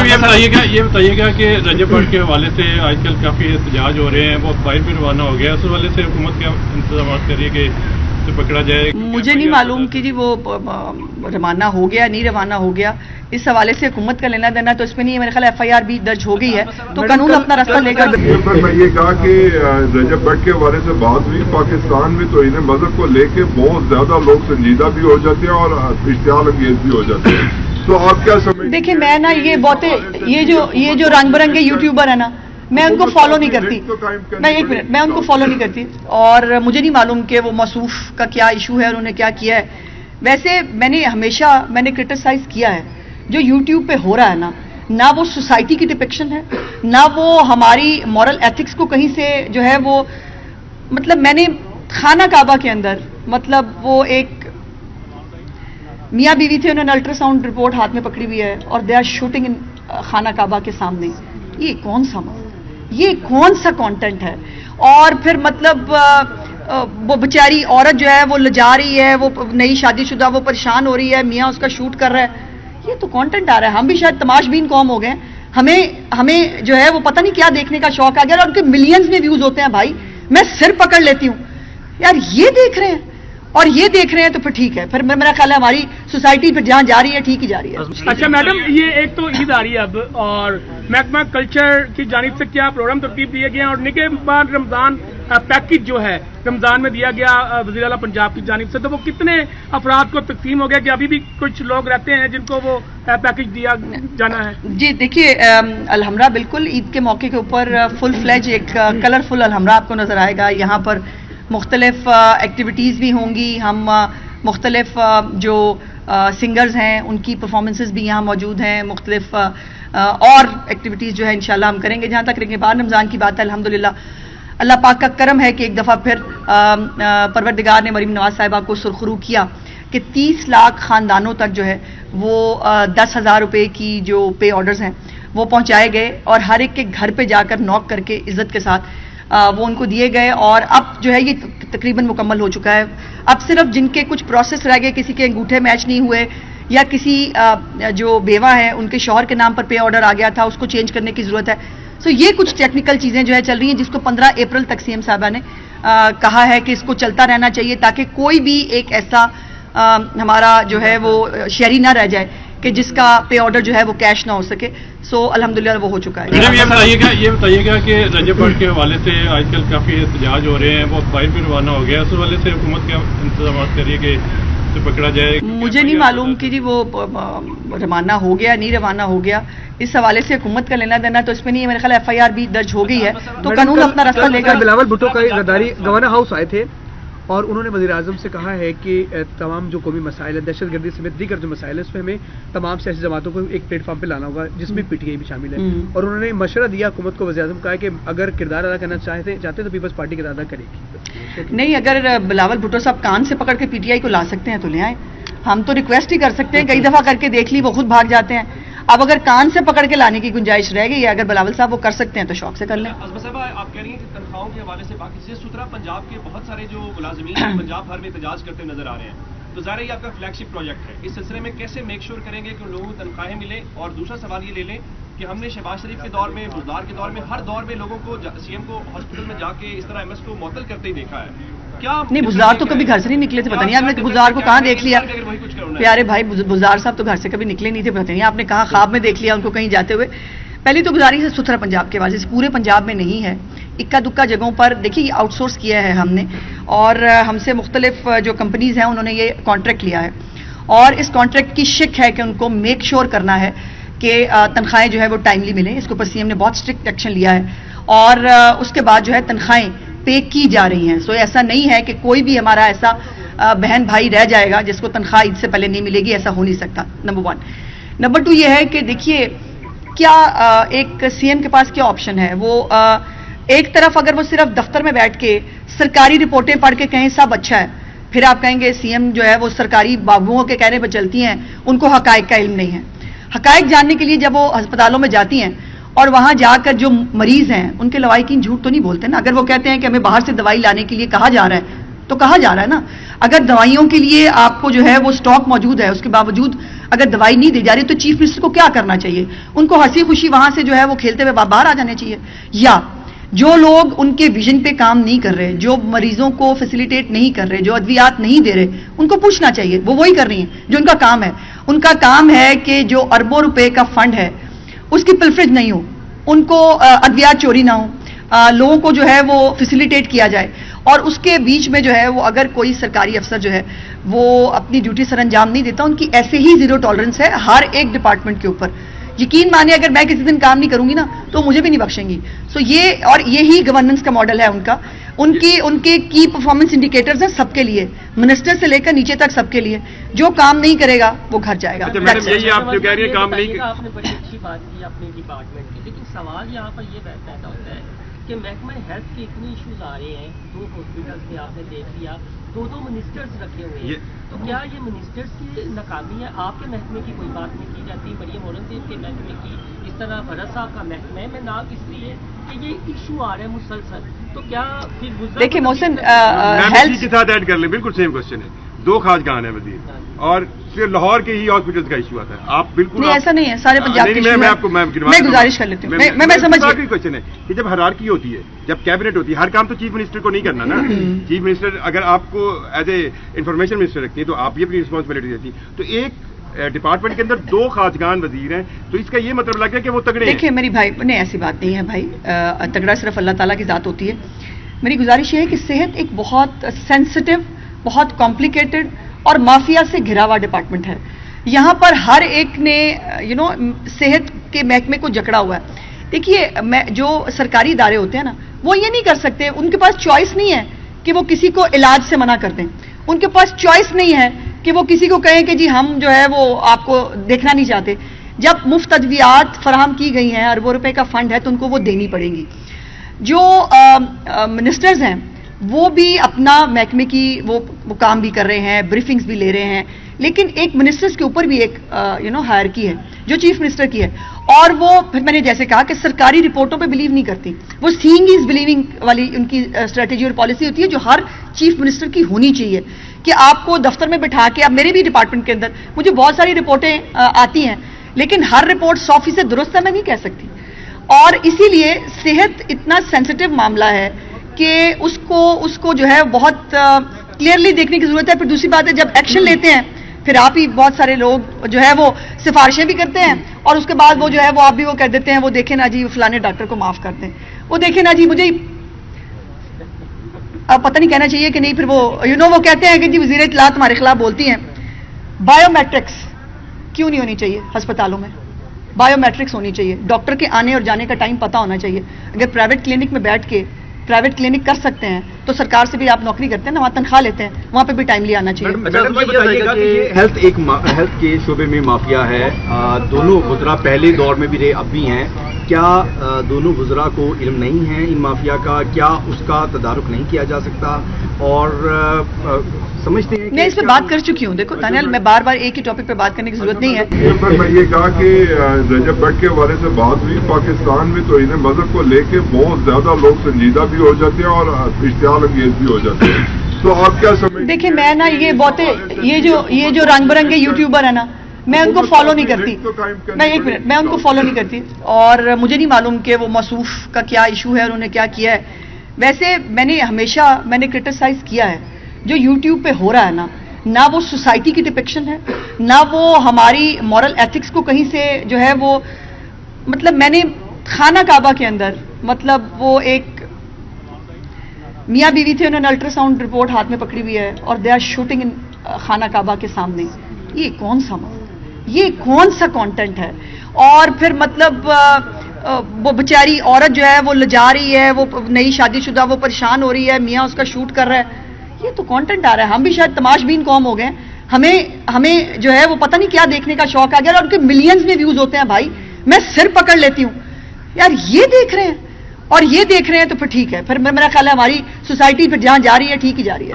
ये बताइएगा कि रजब भट्ट के हवाले से आजकल काफ़ी एहतजाज हो रहे हैं, वो फाइल भी रवाना हो गया, उस हवाले से हुकूमत क्या इंतजाम कर रही है कि तो पकड़ा जाए? मुझे नहीं मालूम कि जी वो रवाना हो गया नहीं रवाना हो गया, इस हवाले से हुकूमत का लेना देना तो इसमें नहीं है। मेरे ख्याल FIR भी दर्ज हो गई है, तो कानून अपना रास्ता लेगा। मैं ये कहा कि रजब भट्ट के हवाले से बात हुई, पाकिस्तान में तो इन्हें मजहब को लेके बहुत ज्यादा लोग संजीदा भी हो जाते हैं और इश्तियाल अंगेज भी हो जाते हैं, तो आप क्या समझ? देखिए मैं ना ये जो रंग बिरंगे यूट्यूबर है ना, मैं उनको फॉलो नहीं करती। मैं एक मिनट, मैं उनको फॉलो नहीं करती और मुझे नहीं मालूम कि वो मौसूफ का क्या इशू है, उन्होंने क्या किया है। वैसे मैंने क्रिटिसाइज किया है जो यूट्यूब पे हो रहा है ना वो सोसाइटी की डिपिक्शन है, ना वो हमारी मॉरल एथिक्स को कहीं से जो है वो, मतलब मैंने खाना काबा के अंदर, मतलब वो एक मियाँ बीवी थे, उन्होंने अल्ट्रासाउंड रिपोर्ट हाथ में पकड़ी हुई है और दे आर शूटिंग इन खाना काबा के सामने। ये कौन सा कंटेंट है? और फिर मतलब वो बेचारी औरत जो है वो लजा रही है, वो नई शादीशुदा, वो परेशान हो रही है, मियाँ उसका शूट कर रहा है। ये तो कंटेंट आ रहा है। हम भी शायद तमाशबीन कौम हो गए, हमें जो है वो पता नहीं क्या देखने का शौक आ गया और उनके मिलियंस में व्यूज होते हैं। भाई मैं सिर पकड़ लेती हूँ यार, ये देख रहे हैं और ये देख रहे हैं तो फिर ठीक है, फिर मेरा ख्याल है हमारी सोसाइटी फिर जहाँ जा रही है ठीक ही जा रही है। अच्छा मैडम, ये एक तो ईद आ रही है अब, और महकमा कल्चर की जानिब से क्या प्रोग्राम तरतीब दिए गए हैं, और निके बाद रमजान पैकेज जो है रमजान में दिया गया वज़ीर आला पंजाब की जानिब से, तो वो कितने अफराद को तकसीम हो गया कि अभी भी कुछ लोग रहते हैं जिनको वो पैकेज दिया जाना है? जी देखिए अलहमरा बिल्कुल ईद के मौके के ऊपर फुल फ्लेज एक कलरफुल अलहमरा आपको नजर आएगा। यहाँ पर मुख्तलिफ एक्टिविटीज़ भी होंगी, हम मुख्तलिफ जो सिंगर्स हैं उनकी परफॉर्मेंसेस भी यहाँ मौजूद हैं, मुख्तलिफ और एक्टिविटीज़ जो है इंशाल्लाह हम करेंगे। जहाँ तक रमज़ान रमज़ान की बात है, अल्हम्दुलिल्लाह अल्लाह पाक का करम है कि एक दफ़ा फिर परवरदिगार ने मरीम नवाज साहिबा को सुरखरू किया कि 30 लाख ख़ानदानों तक जो है वो 10,000 रुपये की जो पे ऑर्डर्स हैं वो पहुँचाए गए और हर एक के घर पे जाकर नॉक करके इज़्ज़त के साथ वो उनको दिए गए। और अब जो है ये तकरीबन मुकम्मल हो चुका है। अब सिर्फ जिनके कुछ प्रोसेस रह गए, किसी के अंगूठे मैच नहीं हुए या किसी जो बेवा है उनके शौहर के नाम पर पे ऑर्डर आ गया था, उसको चेंज करने की ज़रूरत है। सो ये कुछ टेक्निकल चीज़ें जो है चल रही हैं, जिसको 15 अप्रैल तक CM साहबा ने कहा है कि इसको चलता रहना चाहिए ताकि कोई भी एक ऐसा हमारा जो है वो शहरी ना रह जाए कि जिसका पे ऑर्डर जो है वो कैश ना हो सके। सो अल्हम्दुलिल्लाह वो हो चुका है। मैडम ये बताइएगा कि रजब भट्ट के हवाले से आजकल काफ़ी एहतजाज हो रहे हैं, वो फाइल भी रवाना हो गया, उस हवाले से हुकूमत क्या इंतजाम कर रही है कि तो पकड़ा जाए? मुझे नहीं मालूम कि जी वो रवाना हो गया नहीं रवाना हो गया, इस हवाले से हुकूमत का लेना देना तो इसमें नहीं है। मेरे ख्याल FIR भी दर्ज हो गई है, तो कानून अपना रास्ता लेगा। बिलावल भुट्टो का गद्दारी गवर्नर हाउस आए थे और उन्होंने वज़ीर आज़म से कहा है कि तमाम जो कौमी मसाइल है, दहशतगर्दी समेत दीगर जो मसाइल है, उसमें हमें तमाम सियासी जमातों को एक प्लेटफॉर्म पे लाना होगा जिसमें PTI भी शामिल है। और उन्होंने मशवरा दिया हुकूमत को, वज़ीर आज़म कहा है कि अगर किरदार अदा करना चाहते तो पीपल्स पार्टी किरदार अदा करेगी। नहीं, अगर बिलावल भुट्टो साहब कान से पकड़ के PTI को ला सकते हैं तो ले आए, हम तो रिक्वेस्ट ही कर सकते हैं। कई दफ़ा करके देख ली, वो खुद भाग जाते हैं। अब अगर कान से पकड़ के लाने की गुंजाइश रह गई है, अगर बिलावल साहब वो कर सकते हैं तो शौक से कर लें। अज़मा साहब, आप कह रही हैं कि तनख्वाहों के हवाले से बाकी से सुथरा पंजाब के बहुत सारे जो मुलाजिमीन पंजाब भर में एहतजाज करते नजर आ रहे हैं, तो ज़ाहिर है ये आपका फ्लैगशिप प्रोजेक्ट है। इस सिलसिले में कैसे मेक श्योर करेंगे कि उन लोगों को तनख्वाहें मिलें? और दूसरा सवाल ये ले लें कि हमने शहबाज शरीफ के दौर में, बुज़दार के दौर में, हर दौर में लोगों को CM को हॉस्पिटल में जाके इस तरह MS को मुअत्तल करते ही देखा है। क्या नहीं, बुज़दार तो कभी घर से नहीं निकले थे, पता नहीं आपने बुज़दार को कहाँ देख लिया? प्यारे भाई, बुज़दार साहब तो घर से कभी निकले नहीं थे, पता नहीं आपने कहाँ ख्वाब में देख लिया उनको कहीं जाते हुए। पहली तो गुजारिश है सुथरा पंजाब के वाले से, पूरे पंजाब में नहीं है, इक्का दुक्का जगहों पर देखिए आउटसोर्स किया है हमने, और हमसे मुख्तलिफ जो कंपनीज हैं उन्होंने ये कॉन्ट्रैक्ट लिया है और इस कॉन्ट्रैक्ट की शिक है कि उनको मेक श्योर करना है कि तनख्वाहें जो है वो टाइमली मिलें। इसके ऊपर CM ने बहुत स्ट्रिक्ट एक्शन लिया है और उसके बाद जो है तनख्वाहें पे की जा रही हैं। सो ऐसा नहीं है कि कोई भी हमारा ऐसा बहन भाई रह जाएगा जिसको तनख्वाह ईद से पहले नहीं मिलेगी, ऐसा हो नहीं सकता, नंबर 1। नंबर 2 ये है कि देखिए क्या एक CM के पास क्या ऑप्शन है। वो एक तरफ अगर वो सिर्फ दफ्तर में बैठ के सरकारी रिपोर्टें पढ़ के कहें सब अच्छा है, फिर आप कहेंगे CM जो है वो सरकारी बाबुओं के कहने पर चलती हैं, उनको हकायक का इल्म नहीं है। हकायक जानने के लिए जब वो अस्पतालों में जाती हैं और वहां जाकर जो मरीज हैं उनके लवाहिकीन झूठ तो नहीं बोलते ना। अगर वो कहते हैं कि हमें बाहर से दवाई लाने के लिए कहा जा रहा है तो कहा जा रहा है ना। अगर दवाइयों के लिए आपको जो है वो स्टॉक मौजूद है, उसके बावजूद अगर दवाई नहीं दी जा रही तो चीफ मिनिस्टर को क्या करना चाहिए? उनको हंसी खुशी वहां से जो है वो खेलते हुए बाहर आ जाने चाहिए। या जो लोग उनके विजन पे काम नहीं कर रहे, जो मरीजों को फैसिलिटेट नहीं कर रहे, जो अद्वियात नहीं दे रहे, उनको पूछना चाहिए। वो वही कर रही हैं जो उनका काम है। उनका काम है कि जो अरबों रुपए का फंड है उसकी पिलफरेज नहीं हो, उनको अद्वियात चोरी ना हो, लोगों को जो है वो फैसिलिटेट किया जाए। और उसके बीच में जो है वो अगर कोई सरकारी अफसर जो है वो अपनी ड्यूटी सर अंजाम नहीं देता, उनकी ऐसे ही जीरो टॉलरेंस है हर एक डिपार्टमेंट के ऊपर। यकीन मानिए अगर मैं किसी दिन काम नहीं करूंगी ना तो मुझे भी नहीं बख्शेंगी। सो ये और यही गवर्नेंस का मॉडल है उनका। उनके की परफॉर्मेंस इंडिकेटर्स हैं सबके लिए, मिनिस्टर से लेकर नीचे तक सबके लिए। जो काम नहीं करेगा वो घर जाएगा। अच्छा मैडम, यही आप जो कह रही है काम नहीं, आपने बड़ी अच्छी बात की अपने डिपार्टमेंट की, लेकिन सवाल यहाँ पर ये पैदा होता है कि महकमा हेल्थ के इतने इश्यूज आ रहे हैं, 2 हॉस्पिटल्स में आपने देख लिया, 2 मिनिस्टर्स रखे हुए हैं, तो क्या ये मिनिस्टर्स की नाकामी है? आपके महकमे की कोई बात नहीं की जाती, मरियम औरंगजेब के महकमे की, इस तरह भरत साहब का महकमा है, मैं नाम इसलिए कि ये इशू आ रहे हैं मुसलसल, तो क्या फिर देखिए मोहसिन हेल्थ के साथ ऐड कर ले, बिल्कुल सेम क्वेश्चन है। 2 खासगान है वजीर और सिर्फ लाहौर के ही हॉस्पिटल्स का इशू आता है। आप बिल्कुल नहीं, ऐसा नहीं है, सारे पंजाब के इशू है। मैं गुजारिश कर लेती हूँ, मैं समझ गई। क्वेश्चन है कि जब हायरार्की होती है, जब कैबिनेट होती है, हर काम तो चीफ मिनिस्टर को नहीं करना ना। चीफ मिनिस्टर अगर आपको एज ए इंफॉर्मेशन मिनिस्टर रखती है तो आप भी अपनी रिस्पॉन्सिबिलिटी देती है। तो एक डिपार्टमेंट के अंदर 2 खासगान वजीर हैं, तो इसका ये मतलब लग गया कि वो तगड़े हैं। देखिए मेरी भाई, नहीं ऐसी बात नहीं है भाई, तगड़ा सिर्फ अल्लाह ताला की जात होती है। मेरी गुजारिश ये है कि सेहत एक बहुत सेंसिटिव, बहुत कॉम्प्लिकेटेड और माफिया से घिरा हुआ डिपार्टमेंट है। यहाँ पर हर एक ने सेहत के महकमे को जकड़ा हुआ है। देखिए जो सरकारी इदारे होते हैं ना, वो ये नहीं कर सकते, उनके पास चॉइस नहीं है कि वो किसी को इलाज से मना कर दें। उनके पास चॉइस नहीं है कि वो किसी को कहें कि जी हम जो है वो आपको देखना नहीं चाहते। जब मुफ्त अद्वियात फराहम की गई हैं, अरबों रुपए का फंड है, तो उनको वो देनी पड़ेंगी। जो मिनिस्टर्स हैं वो भी अपना महकमे की वो काम भी कर रहे हैं, ब्रीफिंग्स भी ले रहे हैं, लेकिन एक मिनिस्टर्स के ऊपर भी एक हायरकी है जो चीफ मिनिस्टर की है। और वो फिर मैंने जैसे कहा कि सरकारी रिपोर्टों पे बिलीव नहीं करती, वो सीइंग इज बिलीविंग वाली उनकी स्ट्रेटेजी और पॉलिसी होती है, जो हर चीफ मिनिस्टर की होनी चाहिए कि आपको दफ्तर में बिठा के, अब मेरे भी डिपार्टमेंट के अंदर मुझे बहुत सारी रिपोर्टें आती हैं, लेकिन हर रिपोर्ट 100% दुरुस्त है मैं नहीं कह सकती। और इसीलिए सेहत इतना सेंसिटिव मामला है कि उसको जो है बहुत क्लियरली देखने की जरूरत है। फिर दूसरी बात है, जब एक्शन लेते हैं फिर आप ही बहुत सारे लोग जो है वो सिफारिशें भी करते हैं और उसके बाद वो जो है वो आप भी वो कह देते हैं, वो देखें ना जी फलाने डॉक्टर को माफ कर दें, वो देखें ना जी मुझे अब पता नहीं कहना चाहिए कि नहीं। फिर वो वो कहते हैं कि जी वज़ीर इत्तलात हमारे खिलाफ बोलती हैं। बायोमेट्रिक्स क्यों नहीं होनी चाहिए अस्पतालों में? बायोमेट्रिक्स होनी चाहिए। डॉक्टर के आने और जाने का टाइम पता होना चाहिए। अगर प्राइवेट क्लिनिक में बैठ के प्राइवेट क्लिनिक कर सकते हैं तो सरकार से भी आप नौकरी करते हैं ना, वहाँ तनख्वाह लेते हैं, वहाँ पे भी टाइमली आना चाहिए। मैडम मुझे बताइएगा कि हेल्थ के शोबे में माफिया है, दोनों वज़रा पहले दौर में भी रहे, अब भी हैं। क्या दोनों वज़रा को इल्म नहीं है इन माफिया का? क्या उसका तदारुक नहीं किया जा सकता? और समझते हैं मैं इस पे बात कर चुकी हूँ। देखो दानियाल, मैं बार बार एक ही टॉपिक पे बात करने की जरूरत नहीं है। मैं ये कहा कि रजब भट्ट के हवाले से बात हुई, पाकिस्तान में तो इन्हें मजहब को लेके बहुत ज्यादा लोग संजीदा भी हो जाते हैं और इश्तियाल अंगेज भी हो जाते हैं। तो आप क्या समझ? देखिए मैं ना ये जो रंग बिरंगे यूट्यूबर है ना, मैं उनको फॉलो नहीं करती। मैं एक मिनट, मैं उनको फॉलो नहीं करती और मुझे नहीं मालूम कि वो मौसूफ का क्या इशू है, उन्होंने क्या किया है। वैसे मैंने क्रिटिसाइज किया है जो यूट्यूब पे हो रहा है ना वो सोसाइटी की डिपिक्शन है, ना वो हमारी मॉरल एथिक्स को कहीं से जो है वो, मतलब मैंने खाना काबा के अंदर, मतलब वो एक मियाँ बीवी थे, उन्होंने अल्ट्रासाउंड रिपोर्ट हाथ में पकड़ी हुई है और दे आर शूटिंग इन खाना काबा के सामने। ये कौन सा कंटेंट है? और फिर मतलब वो बेचारी औरत जो है वो लजा रही है, वो नई शादीशुदा, वो परेशान हो रही है, मियाँ उसका शूट कर रहा है। ये तो कंटेंट आ रहा है। हम भी शायद तमाशबीन कौम हो गए, हमें जो है वो पता नहीं क्या देखने का शौक आ गया और उनके मिलियंस में व्यूज होते हैं। भाई मैं सिर पकड़ लेती हूँ यार, ये देख रहे हैं और ये देख रहे हैं तो फिर ठीक है। फिर मेरा ख्याल है हमारी सोसाइटी फिर जहां जा रही है ठीक ही जा रही है।